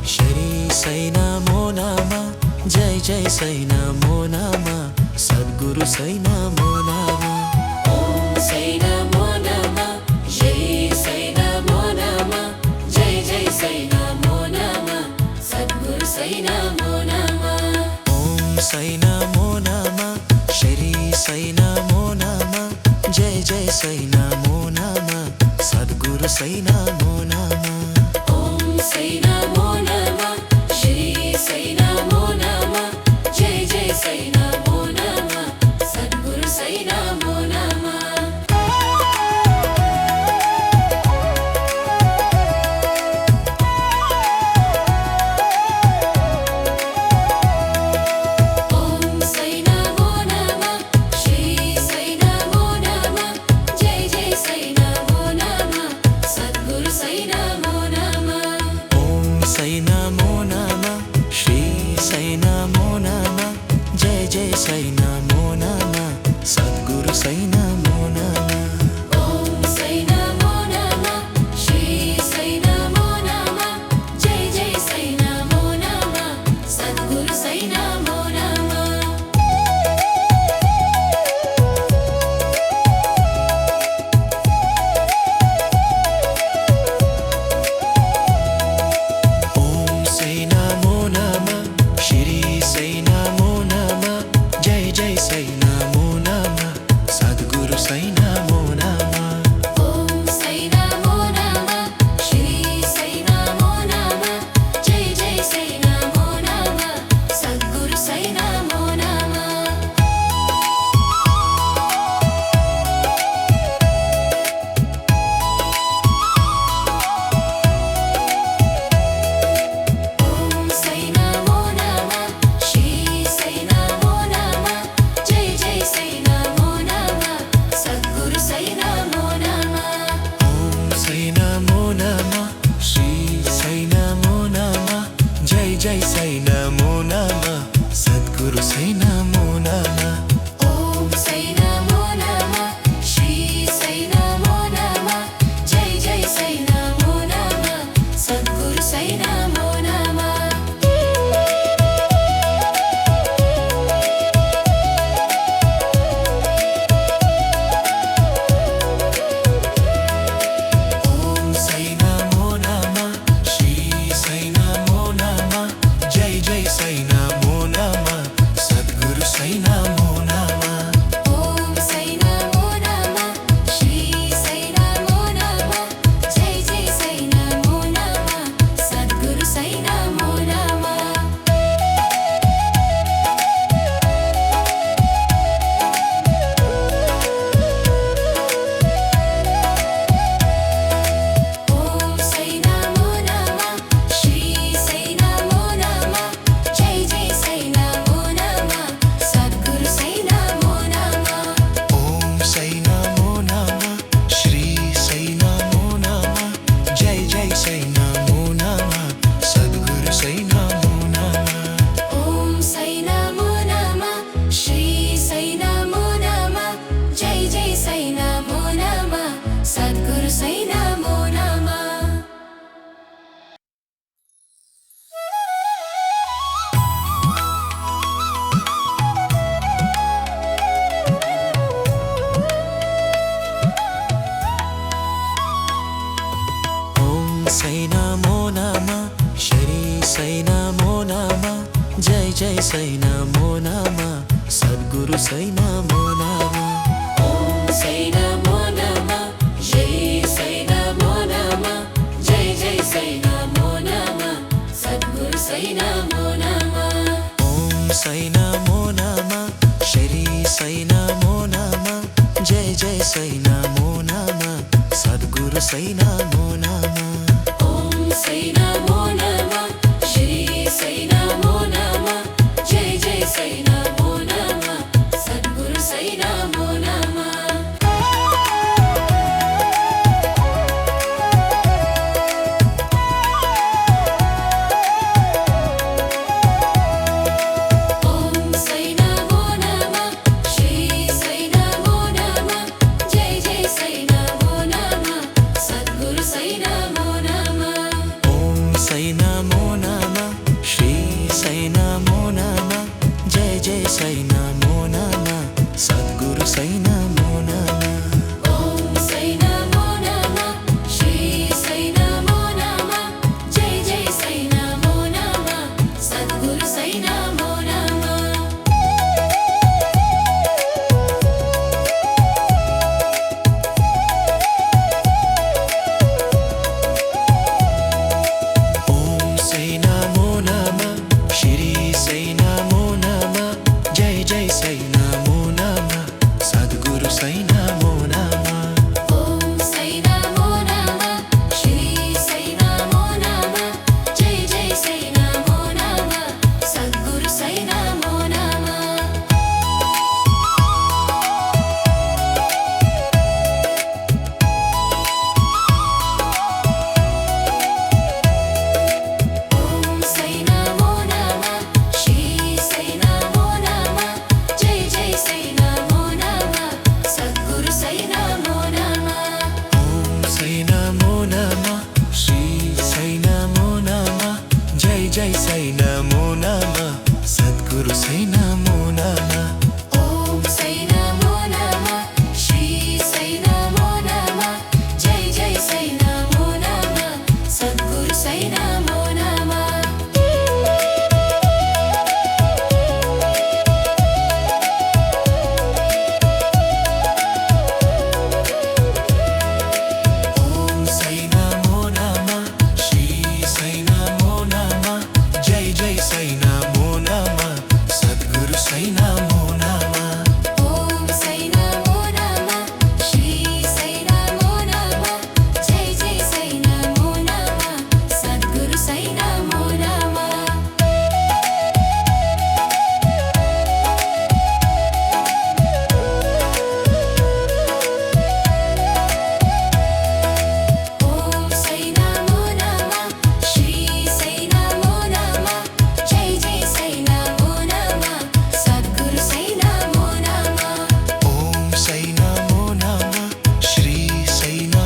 श्री साई नमो नमः। जय जय साई नमो नमः। सद्गुरु साई नमो नमः। ओम साई नमो नमः। श्री साई नमो नमः। जय जय साई नमो नमः। सद्गुरु साई नमो नमः। ओम साई नमो नमः। श्री साई नमो नमः। जय जय साई नमो नमः। सद्गुरु साई नमो नमः। ओम साई नमो नमः। श्री साई नमो नमः। जय जय साई नमो नमः। सद्गुरु साई नमो नमः। ओम साई नमो नमः। श्री साई नमो नमः। जय जय साई नमो नमः। सद्गुरु साई नमो नमः। ओम साई नमो नमः। श्री साई नमो नमः। जय जय साई नमो नमः। सद्गुरु साई नमो नमः। ओम साई नमो नमः। श्री साई नमो नमः। जय जय साई नमो नमः। सद्गुरु साई नमो नमः। ओम साई नमो नमः। श्री साई नमो नमः। जय जय साई नमो नमः। सद्गुरु साई नमो नमः। ओम साई नमो नमः। श्री साई नमो नमः। जय जय साई नमो नमः। सद्गुरु साई नमो नमः। ओम साई नमो नमः। श्री साई नमो नमः। जय जय साई नमो नमः। सद्गुरु साई नमो नमः। ओम साई नमो नमः। श्री साई नमो नमः। जय जय साई नमो नमः। सद्गुरु साई नमो नमः। ओम साई नमो नमः। श्री साई नमो नमः। जय जय साई नमो नमः। सद्गुरु साई नमो नमः। ओम साई नमो नमः। श्री साई नमो नमः। जय जय साई नमो नमः। सद्गुरु साई नमो नमः। ओम साई नमो नमः। श्री साई नमो नमः। जय जय साई नमो नमः। सद्गुरु साई नमो नमः। ओम साई नमो नमः। श्री साई नमो नमः। जय जय साई नमो नमः। सद्गुरु साई नमो नमः। ओम साई नमो नमः। श्री साई नमो नमः। जय जय साई नमो नमः। सद्गुरु साई नमो नमः। ओम साई नमो नमः। श्री साई नमो नमः। जय जय साई नमो नमः। सद्गुरु साई नमो नमः। ओम साई नमो नमः। श्री साई नमो नमः। जय जय साई नमो नमः। सद्गुरु साई नमो नमः। ओम साई नमो नमः। श्री साई नमो नमः। जय जय साई नमो नमः। सद्गुरु साई नमो नमः। ओम साई नमो नमः। श्री साई नमो नमः। जय जय साई नमो नमः। सद्गुरु साई नमो नमः। ओम साई नमो नमः। श्री साई नमो नमः। जय जय साई नमो नमः। सद्गुरु साई नमो नमः। ओम साई नमो नमः। श्री साई नमो नमः। जय जय साई नमो नमः। सद्गुरु साई जय साई नमो नमः सद्गुरु साई नमो नमः ओम साई नमो नमः श्री साई नमो नमः जय जय साई नमो नमः सद्गुरु साई नमो नमः ओम साई नमो नमः श्री साई नमो नमः जय जय साई नमो नमः सद्गुरु साई नमो नमः ओम साई नमो नमः श्री साई नमो नमः जय जय साई नमो नमः सद्गुरु साई नमो नमः ओम साई नमो नमः श्री साई नमो नमः जय जय साई नमो नमः सद्गुरु साई नमो नमः ओम साई नमो नमः श्री साई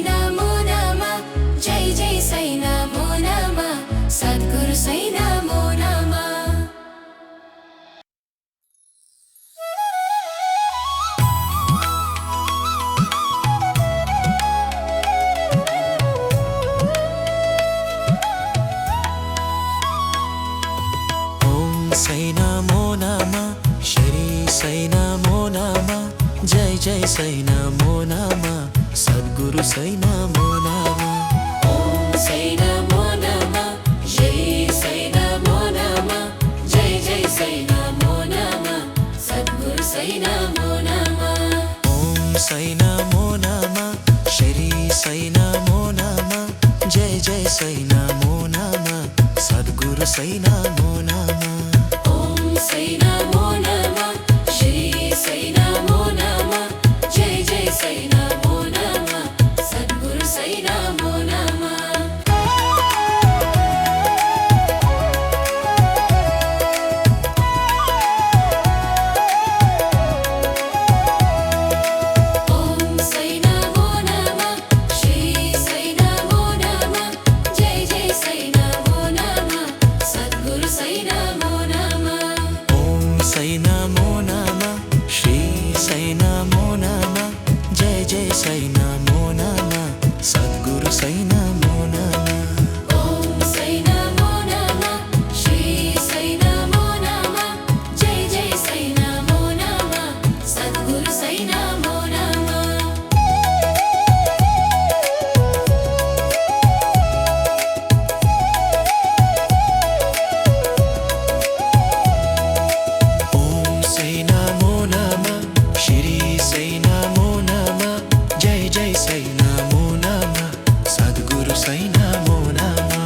नमो नमः जय जय साई नमो नमः सद्गुरु साई नमो नमः ओम साई नमो नमः श्री साई नमो नमः जय जय साई नमो नमः सद्गुरु साई नमो नमः ओम साई नमो नमः श्री साई नमो नमः जय जय साई नमो नमः सद्गुरु साई नमो नमः ओम साई नमो नमः श्री साई नमो नमः जय जय साई नमो नमः सद्गुरु साई नमो नमः ओम साई नमो नमः श्री साई नमो नमः जय जय साई नमो नमः सद्गुरु साई नमो नमः ओम साई नमो नमः श्री साई नमो नमः जय जय साई नमो नमः सद्गुरु साई नमो नमः ओम साई नमो नमः श्री साई नमो नमः जय जय साई नमो नमः सद्गुरु साई नमो नमः ओम साई नमो नमः श्री साई नमो नमः जय जय साई नमो नमः सद्गुरु साई नमो नमः ओम साई नमो नमः श्री साई नमो नमः जय जय साई नमो नमः सद्गुरु साई नमो नमः ओम साई नमो नमः श्री साई नमो नमः जय जय साई नमो नमः सद्गुरु साई नमो नमः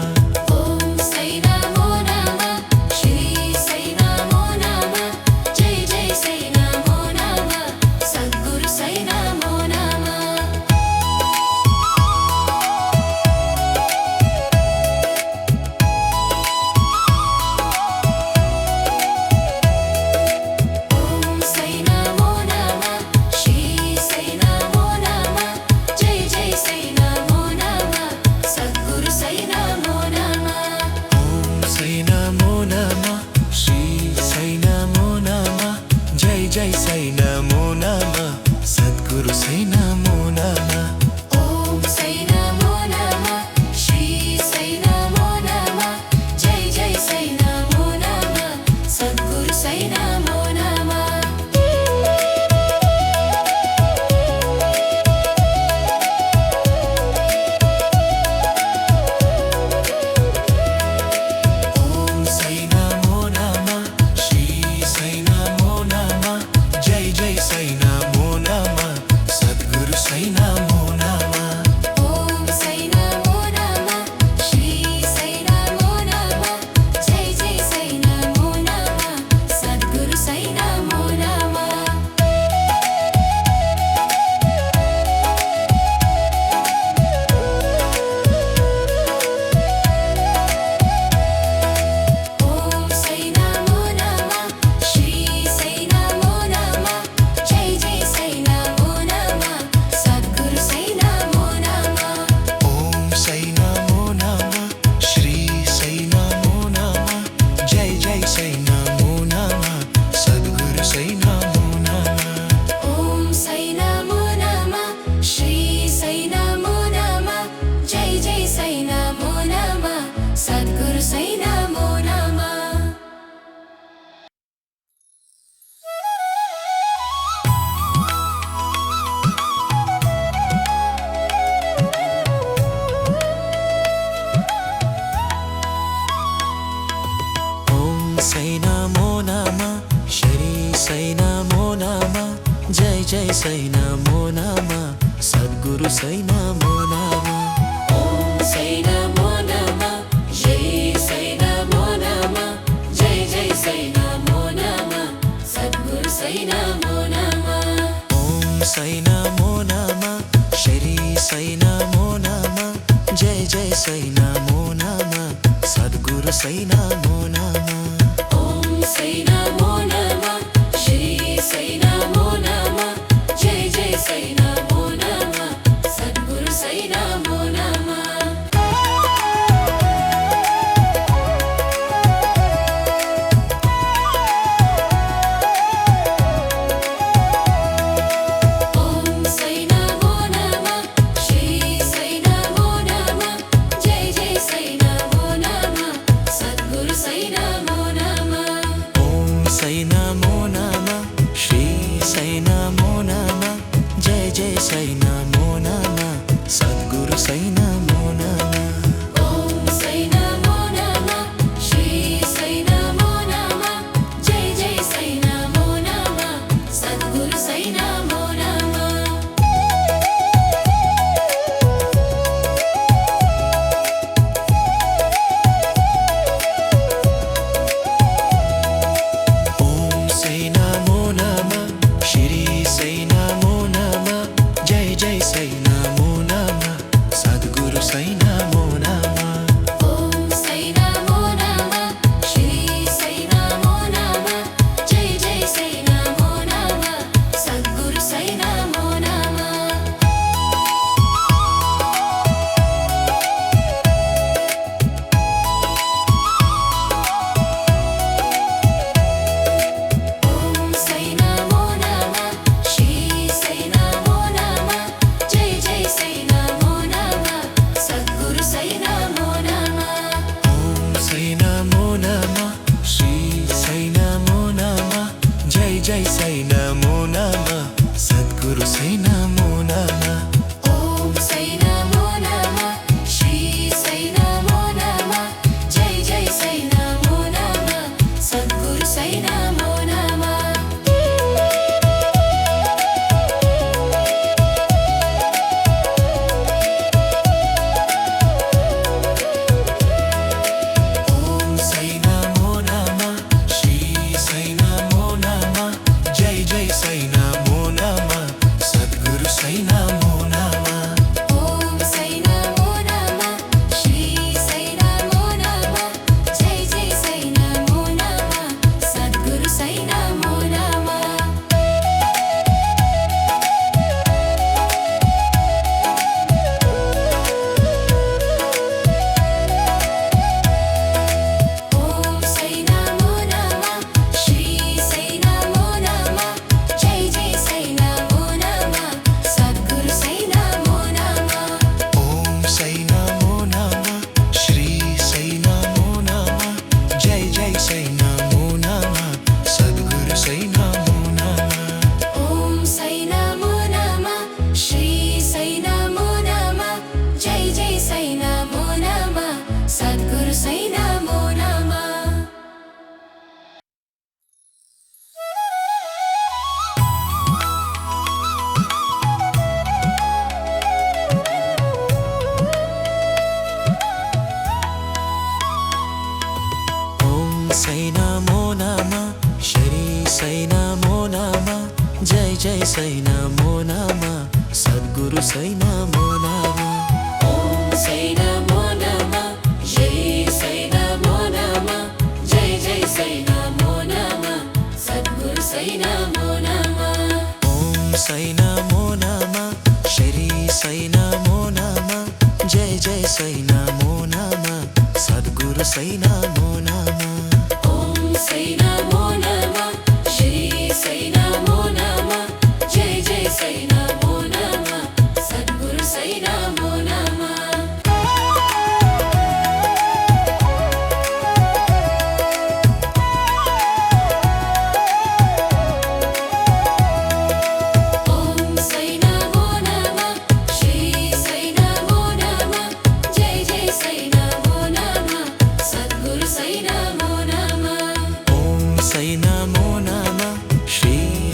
ओम साई नमो नमः श्री साई नमो नमः जय जय साई नमो नमः सद्गुरु साई नमो नमः ओम साई नमो नमः श्री साई नमो नमः जय जय साई नमो नमः सद्गुरु साई नमो नमः ओम साई नमो नमः श्री साई नमो नमः जय जय साई नमो नमः सद्गुरु साई नमो नमः ओम साई नमो नमः श्री साई नमो नमः जय जय साई नमो नमः सद्गुरु साई नमो नमः ओम साई नमो नमः श्री साई नमो नमः जय जय साई नमो नमः सद्गुरु साई नमो नमः ओम साई नमो नमः श्री साई नमो नमः जय जय साई नमो नमः सद्गुरु साई नमो नमः ओम साई नमो नमः श्री साई नमो नमः సై నమో నమ జై జై సై నమో నమ సద్గురు సై నమో నమ ఓం సై నమో నమ శ్రీ సై నమో నమ జై జై సై నమో నమ సద్గురు సై నమో నమ ఓం సై నమో నమ శ్రీ సై నమో నమ జై జై సై నమో నమ సద్గురు సై నమో నమ ఓం సై నమో నమ శ్రీ సై నమో నమ జై జై సై నమో నమ సద్గురు సై నమో నమ ఓం సై నమో నమ శ్రీ సై నమో నమ జై జై సై నమో నమ సద్గురు సై నమో నమ ఓం సై నమో నమ శ్రీ సై నమో నమ జై జై సై నమో నమ సద్గురు సై నమో నమ ఓం సై నమో నమ శ్రీ సై నమో నమ జై జై సై నమో నమ సద్గురు సై నమో నమ ఓం సై నమో నమ శ్రీ సై నమో నమ జై జై సై నమో నమ సద్గురు సై నమో నమ ఓం సై నమో నమ శ్రీ సై నమో నమ జై జై సై నమో నమ సద్గురు సై నమో నమ ఓం సై నమో నమ శ్రీ సై నమో నమ జై జై సై నమో నమ సద్గురు సై నమో నమ ఓం సై నమో నమ శ్రీ సై నమో నమ జై జై సై నమో నమ సద్గురు సై నమో నమ ఓం సై నమో నమ శ్రీ సై నమో నమ జై జై సై నమో నమ సద్గురు సై నమో నమ ఓం సై నమో నమ శ్రీ సై నమో నమ జై జై సై నమో నమ సద్గురు సై నమో నమ ఓం సై నమో నమ శ్రీ సై నమో నమ జై జై సై నమో నమ సద్గురు సై నమో నమ ఓం సై నమో నమ శ్రీ సై నమో నమ జై జై సై నమో నమ సద్గురు సై నమో నమ ఓం సై నమో నమ శ్రీ సై నమో నమ జై జై సై నమో నమ సద్గురు సై నమో నమ ఓం సై నమో నమ శ్రీ సై నమో నమ జై జై సై నమో నమ సద్గురు సై నమో నమ ఓం సై నమో నమ శ్రీ సై నమో నమ జై జై సై నమో నమ సద్గురు సై నమో నమ ఓం సై నమో నమ శ్రీ సై నమో నమ జై జై సై నమో నమ సద్గురు సై నమో నమ ఓం సై నమో నమ శ్రీ సై నమో నమ జై జై సై నమో నమ సద్గురు సై నమో నమ ఓం సై నమో నమ శ్రీ సై నమో నమ జై జై సై నమో నమ సద్గురు సై నమో నమ ఓం సై నమో నమ శ్రీ సై నమో నమ జై జై సై నమో నమ సద్గురు సై నమో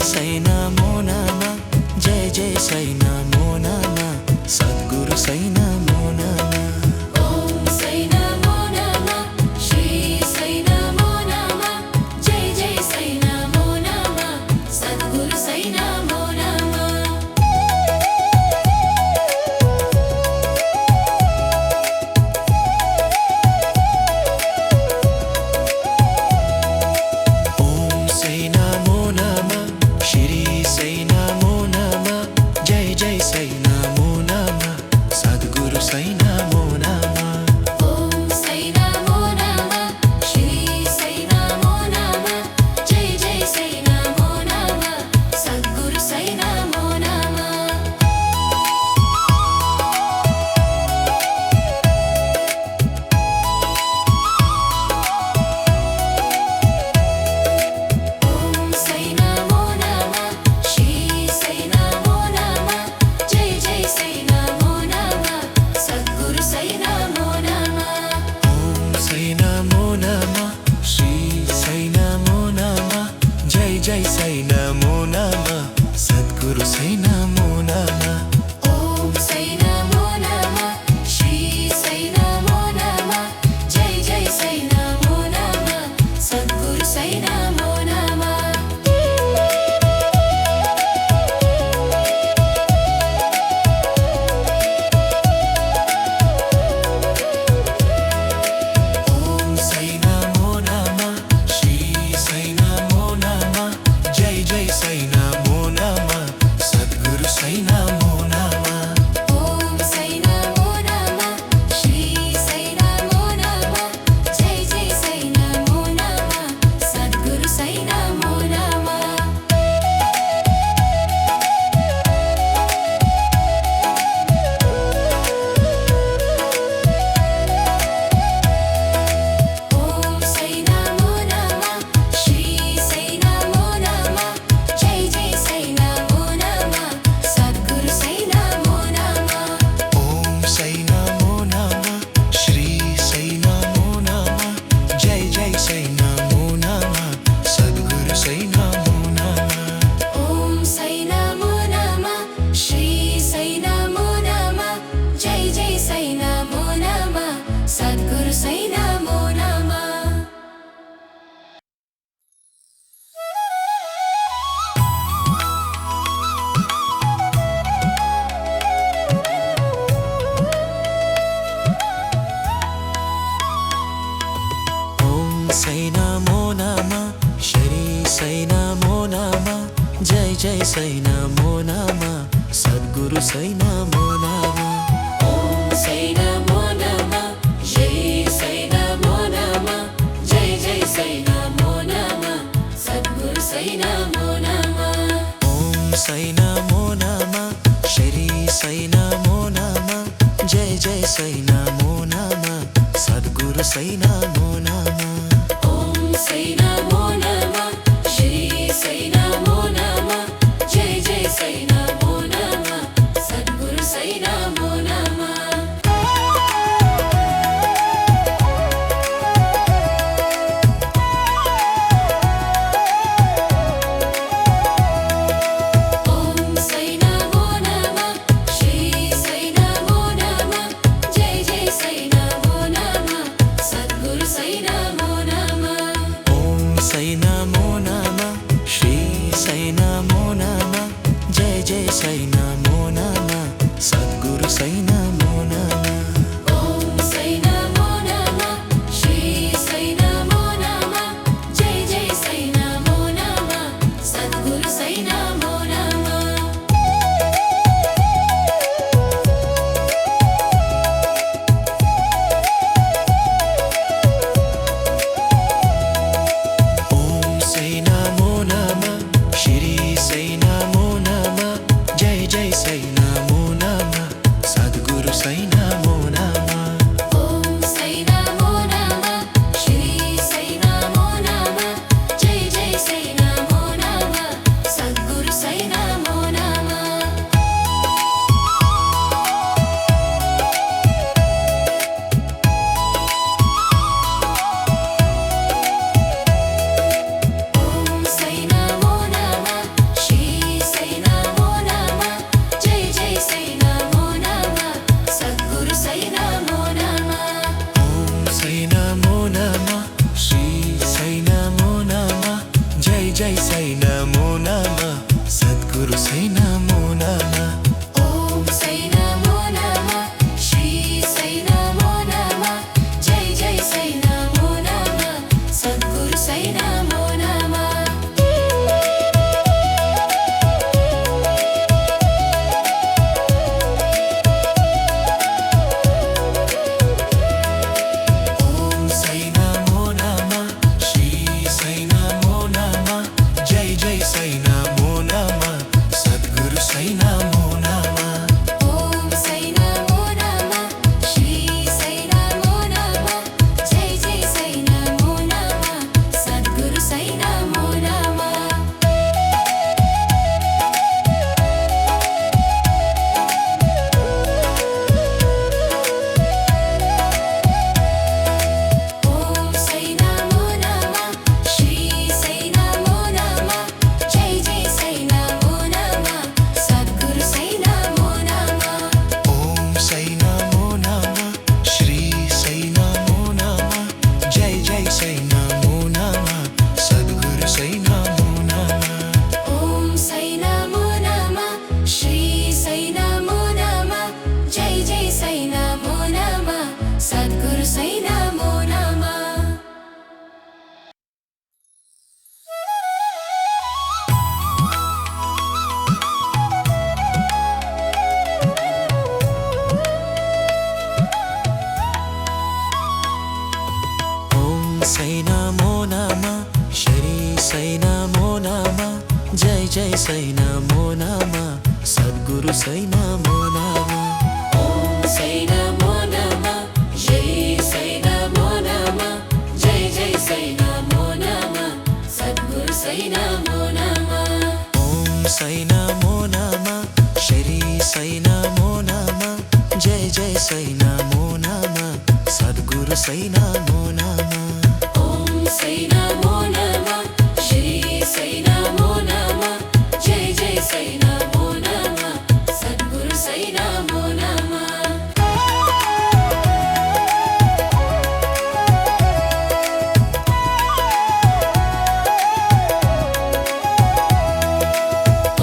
साई नमो नमः जय जय साई नमो नमः सद्गुरु साई नमो नमः ఓం సై నమో నమః శ్రీ సై నమో నమః జై జై సై నమో నమః సద్గురు సై నమో నమః ओम साई नमो नमः श्री साई नमो नमः जय जय साई नमो नमः सद्गुरु साई नमो नमः ఓం సై నమో నమః శ్రీ సై నమో నమః జై జై సై నమో నమః సద్గురు సై నమో నమః ఓం సై నమో నమః శ్రీ సై నమో నమః జై జై సై నమో నమః సద్గురు సై నమో నమః ओम साई नमो नमः श्री साई नमो नमः जय जय साई नमो नमः सद्गुरु साई नमो नमः ఓం సై నమో నమః శ్రీ సై నమో నమః జై జై సై నమో నమః సద్గురు సై నమో నమః ओम साई नमो नमः श्री साई नमो नमः जय जय साई नमो नमः सद्गुरु साई नमो नमः ఓం సై నమో నమః శ్రీ సై నమో నమః జై జై సై నమో నమః సద్గురు సై నమో నమః ఓం సై నమో నమః శ్రీ సై నమో నమః జై జై సై నమో నమః సద్గురు సై నమో నమః ओम साई नमो नमः श्री साई नमो नमः जय जय साई नमो नमः सद्गुरु साई नमो नमः ఓం సై నమో నమః శ్రీ సై నమో నమః జై జై సై నమో నమః సద్గురు సై నమో నమః ओम साई नमो नमः श्री साई नमो नमः जय जय साई नमो नमः सद्गुरु साई नमो नमः ఓం సై నమో నమః శ్రీ సై నమో నమః జై జై సై నమో నమః సద్గురు సై నమో నమః ओम साई नमो नमः श्री साई नमो नमः जय जय साई नमो नमः सद्गुरु साई नमो नमः ఓం సై నమో నమః శ్రీ సై నమో నమః జై జై సై నమో నమః సద్గురు సై నమో నమః ఓం సై నమో నమః శ్రీ సై నమో నమః జై జై సై నమో నమః సద్గురు సై నమో నమః ओम साई नमो नमः श्री साई नमो नमः जय जय साई नमो नमः सद्गुरु साई नमो नमः ఓం సై నమో నమః శ్రీ సై నమో నమః జై జై సై నమో నమః సద్గురు సై నమో నమః ओम साई नमो नमः श्री జై జై సై నమో నమ సద్గురు సై నమో నమ ఓం సై నమో నమః శ్రీ సై నమో నమః జై జై సై నమో నమః సద్గురు సై నమో నమః ఓం సై నమో నమ శ్రీ సై నమో నమ జై జై సై నమో నమ సద్గురు సై నమో నమ ఓం సై నమో నమః శ్రీ సై నమో నమః జై జై సై నమో నమః సద్గురు సై నమో నమః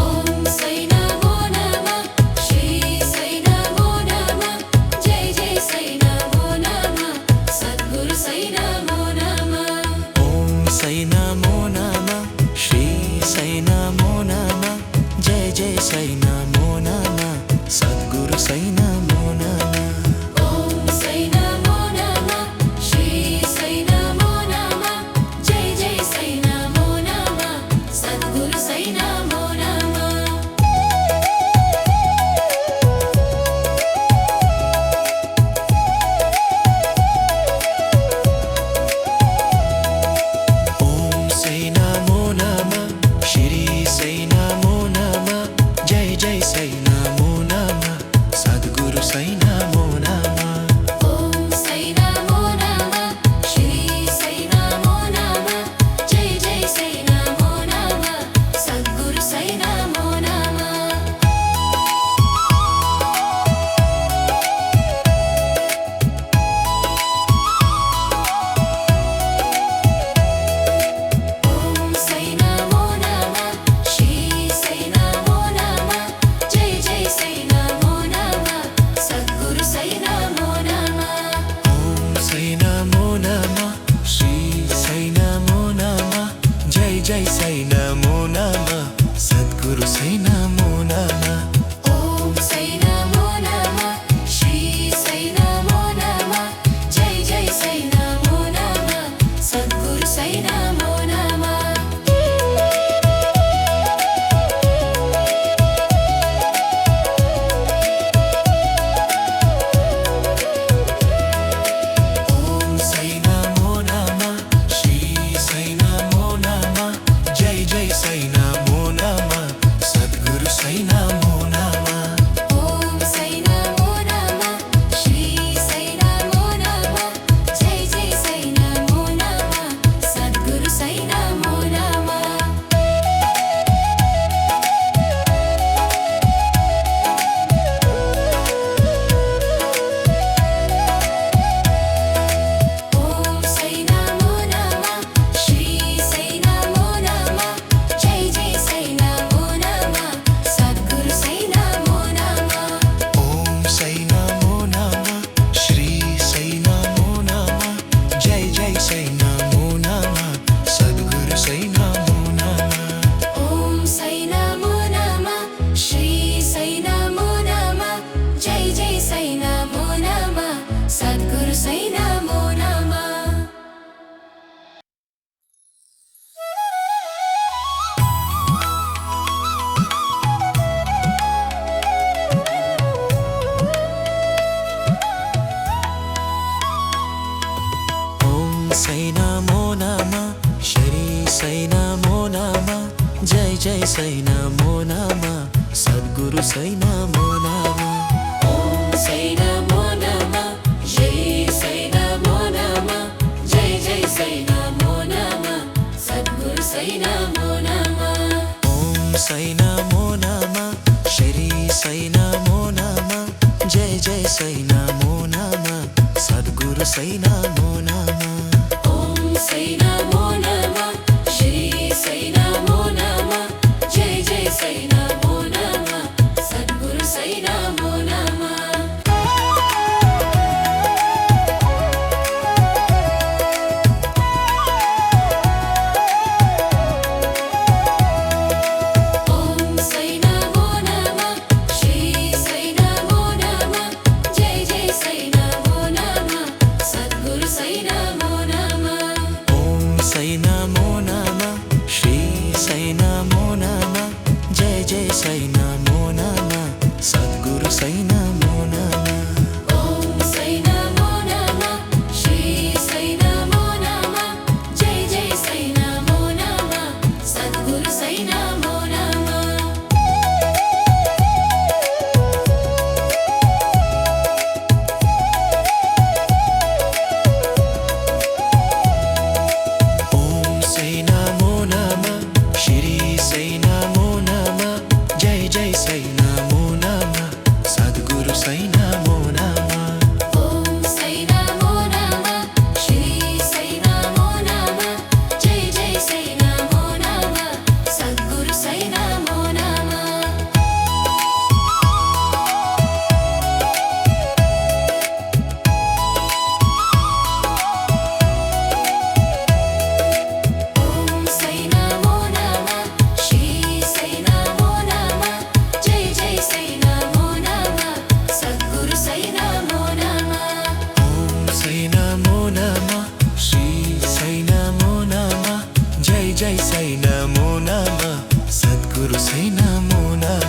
ఓం సై నమో నమః శ్రీ సై నమో నమః జై జై సై నమో నమః సద్గురు సై నమో నమః ఓం సై నమో నమ శ్రీ సై నమో నమ జై జై సై నమో నమ సద్గురు సై నమో నమ ఓం సై నమో నమః శ్రీ సై నమో నమః జై జై సై నమో నమః సద్గురు సై నమో నమః ఓం సై నమో నమ శ్రీ సై నమో నమ జై జై సై నమో నమ సద్గురు సై నమో నమ ఓం సై నమో నమః శ్రీ సై నమో నమః జై జై సై నమో నమః సద్గురు సై నమో నమః ఓం సై నమో నమః శ్రీ సై నమో నమః జై జై సై నమో నమః సద్గురు సై నమో నమః ఓం సై నమో నమ శ్రీ సై నమో నమ జై జై సై నమో నమ సద్గురు సై నమో నమ ఓం సై నమో నమః శ్రీ సై నమో నమః జై జై సై నమో నమః సద్గురు సై నమో నమః ఓం సై నమో నమ శ్రీ సై నమో నమ జై జై సై నమో నమ సద్గురు సై నమో నమ ఓం సై నమో నమః శ్రీ సై నమో నమః జై జై సై నమో నమః సద్గురు సై నమో నమః ఓం సై నమో నమః శ్రీ సై నమో నమః జై జై సై నమో నమః సద్గురు సై నమో నమః ఓం సై నమో నమ శ్రీ సై నమో నమ జై జై సై నమో నమ సద్గురు సై నమో నమ ఓం సై నమో నమః శ్రీ సై నమో నమః జై జై సై నమో నమః సద్గురు సై నమో నమః ఓం సై నమో నమ శ్రీ సై నమో నమ జై జై సై నమో నమ సద్గురు సై నమో నమ ఓం సై నమో నమః శ్రీ సై నమో నమః జై జై సై నమో నమః సద్గురు సై నమో నమః ఓం సై నమో నమ శ్రీ సై నమో నమ జై జై సై నమో నమ సద్గురు సై నమో నమ ఓం సై నమో నమః శ్రీ సై నమో నమః జై జై సై నమో నమః సద్గురు సై నమో నమః ఓం సై నమో నమః శ్రీ సై నమో నమః జై జై సై నమో నమః సద్గురు సై నమో నమః ఓం సై సై నమో నమ సద్గురు సై నమో నమ ఓం సై నమో నమః శ్రీ సై నమో నమః జై జై సై నమో నమః సద్గురు సై నమో నమః ఓం సై నమో నమ శ్రీ సై నమో నమ జై జై సై నమో నమ సద్గురు సై నమో నమ ఓం సై నమో నమః శ్రీ సై నమో నమః జై జై సై నమో నమః సద్గురు సై నమో నమః ఓం సై నమో నమః శ్రీ సై నమో నమః జై జై సై నమో నమః సద్గురు సై నమో నమః ఓం సై నమో నమ శ్రీ సై నమో నమ జై జై సై నమో నమ సద్గురు సై నమో నమ